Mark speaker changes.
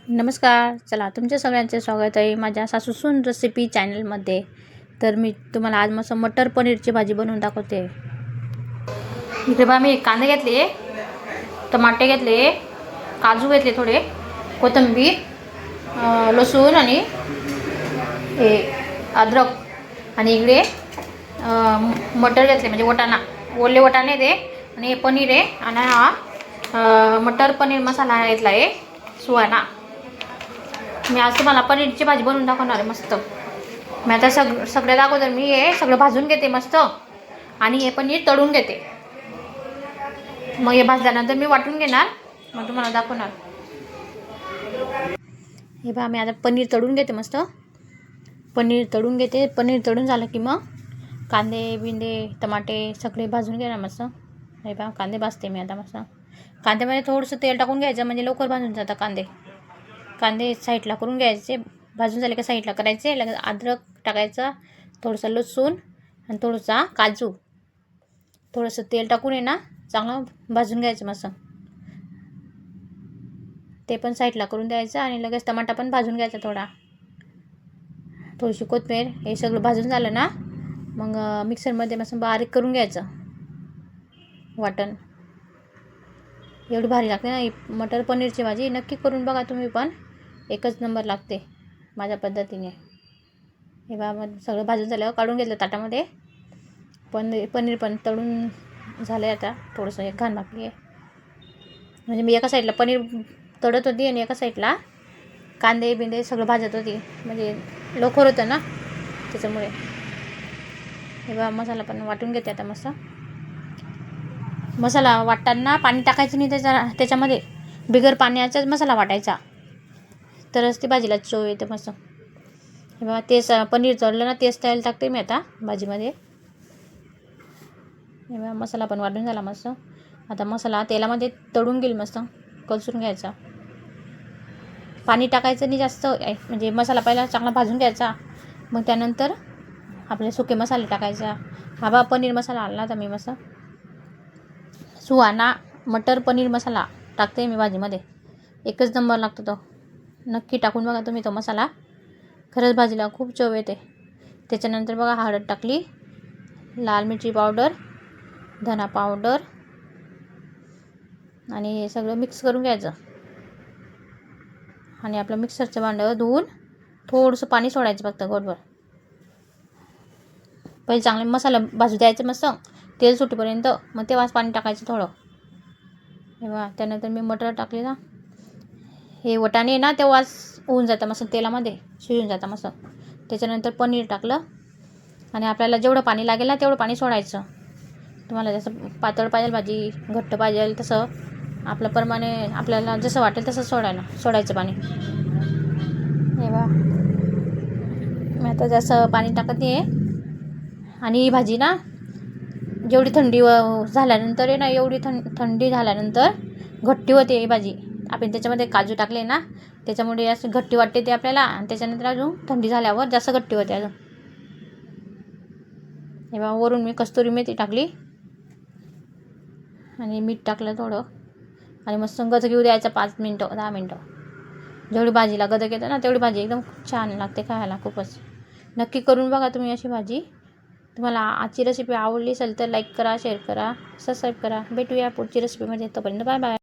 Speaker 1: नमस्कार. चला तुमच्या सगळ्यांचे स्वागत आहे माझ्या सासूसून रेसिपी चॅनलमध्ये. तर मी तुम्हाला आज मस्त मटर पनीरची भाजी बनवून दाखवते. इथे बा मी कांदे घेतले, टमाटे घेतले, काजू घेतले, थोडे कोथिंबीर, लसूण आणि हे अद्रक, आणि इकडे मटर घेतले म्हणजे वटाणा, ओले वटाणे ते, आणि हे पनीर आहे. आणि हा मटर पनीर मसाला घेतला आहे सुहाना. मी आज तुम्हाला पनीरची भाजी बनवून दाखवणार आहे मस्त. मी आता सगळ्यात अगोदर मी हे सगळं भाजून घेते मस्त, आणि हे पनीर तळून घेते. मग हे भाजल्यानंतर मी वाटून घेणार, मग तुम्हाला दाखवणार. हे बघा मी आता पनीर तळून घेते मस्त. पनीर तळून घेते. पनीर तळून झालं की मग कांदे बिंदे टमाटे सगळे भाजून घेणार मस्त. हे बघा कांदे भाजते मी आता मस्त. कांद्यामध्ये थोडंसं तेल टाकून घ्यायचं म्हणजे लवकर भाजून जातं कांदे. कांदे साईडला करून घ्यायचे, भाजून झाले का साईडला करायचे. लगेच अद्रक टाकायचं, थोडंसं लसूण आणि थोडंसं काजू, थोडंसं तेल टाकून आहे ना चांगलं भाजून घ्यायचं मस्त. ते पण साईडला करून द्यायचं. आणि लगेच टमाटा पण भाजून घ्यायचा थोडा, थोडीशी कोथिंबीर. हे सगळं भाजून झालं ना मग मिक्सरमध्ये मस्त बारीक करून घ्यायचं वाटण. एवढी भारी लागते ना ही मटर पनीरची भाजी. नक्की करून बघा तुम्ही पण, एकच नंबर लागते माझ्या पद्धतीने. हे बघा मग सगळं भाजून झाल्यावर काढून घेतलं ताटामध्ये. पनीर पण तळून झालं आहे. आता थोडंसं एक घाण बाकी आहे. म्हणजे मी एका साईडला पनीर तळत होती आणि एका साईडला कांदे बिंदे सगळं भाजत होती, म्हणजे लवकर होतं ना त्याच्यामुळे. हे बघा मसाला पण वाटून घेते आता मस्त. मसाला वाटताना पाणी टाकायचं नाही त्याच्यामध्ये, बिगर पाण्याचाच मसाला वाटायचा, तरच ती भाजीला चव येते मस्त. हे बघा तेच पनीर तळलं ना तेच तेल टाकते मी आता भाजीमध्ये. हे बघा मसाला पण वाटून झाला मस्त. आता मसाला तेलामध्ये तळून घेईल मस्त, कलसून घ्यायचा. पाणी टाकायचं नाही जास्त, म्हणजे मसाला पहिला चांगला भाजून घ्यायचा, मग त्यानंतर आपले सुके मसाले टाकायचा. हा बा पनीर मसाला आणला होता मी मस्त, सुहाना मटर पनीर मसाला टाकते मी भाजीमध्ये. एकच नंबर लागतो तो. नक्की टाकून बघा तुम्ही तो मसाला, खरंच भाजीला खूप चव येते. त्याच्यानंतर बघा हळद टाकली, लाल मिरची पावडर, धना पावडर, आणि हे सगळं मिक्स करून घ्यायचं. आणि आपलं मिक्सरचं भांडं धुवून थोडंसं पाणी सोडायचं फक्त गोडभर. पहिले चांगले मसाला भाजू द्यायचं मस्त तेल सुटेपर्यंत, मग तेव्हाच पाणी टाकायचं थोडं. तेव्हा त्यानंतर मी मटर टाकले ना, हे वटाणे ना तेव्हाच होऊन जातं मस्त, तेलामध्ये शिजून जातं मस्त. त्याच्यानंतर पनीर टाकलं, आणि आपल्याला जेवढं पाणी लागेल ना तेवढं पाणी सोडायचं. तुम्हाला जसं पातळ पाहिजे भाजी, घट्ट पाहिजे, तसं आपल्या प्रमाणे आपल्याला जसं वाटेल तसं सोडायचं पाणी. हे बघा मी आता जसं पाणी टाकत आहे. आणि ही भाजी ना जेवढी थंडी झाल्यानंतर आहे ना, एवढी थंडी झाल्यानंतर घट्टी होते ही भाजी. आपण त्याच्यामध्ये काजू टाकले ना त्याच्यामुळे असं घट्टी वाटते ते आपल्याला, आणि त्याच्यानंतर अजून थंडी झाल्यावर जास्त घट्टी होते अजून. हे बघा वरून मी कस्तुरी मेथी टाकली आणि मीठ टाकलं थोडं, आणि मस्त गदक येऊ द्यायचं 5 मिनटं 10 मिनटं. जेवढी भाजीला गदक येतं ना तेवढी भाजी एकदम छान लागते खायला खूपच. नक्की करून बघा तुम्ही अशी भाजी. तुम्हाला आजची रेसिपी आवडली असेल तर लाईक करा, शेअर करा, सबस्क्राईब करा. भेटूया पुढची रेसिपीमध्ये. तोपर्यंत बाय बाय.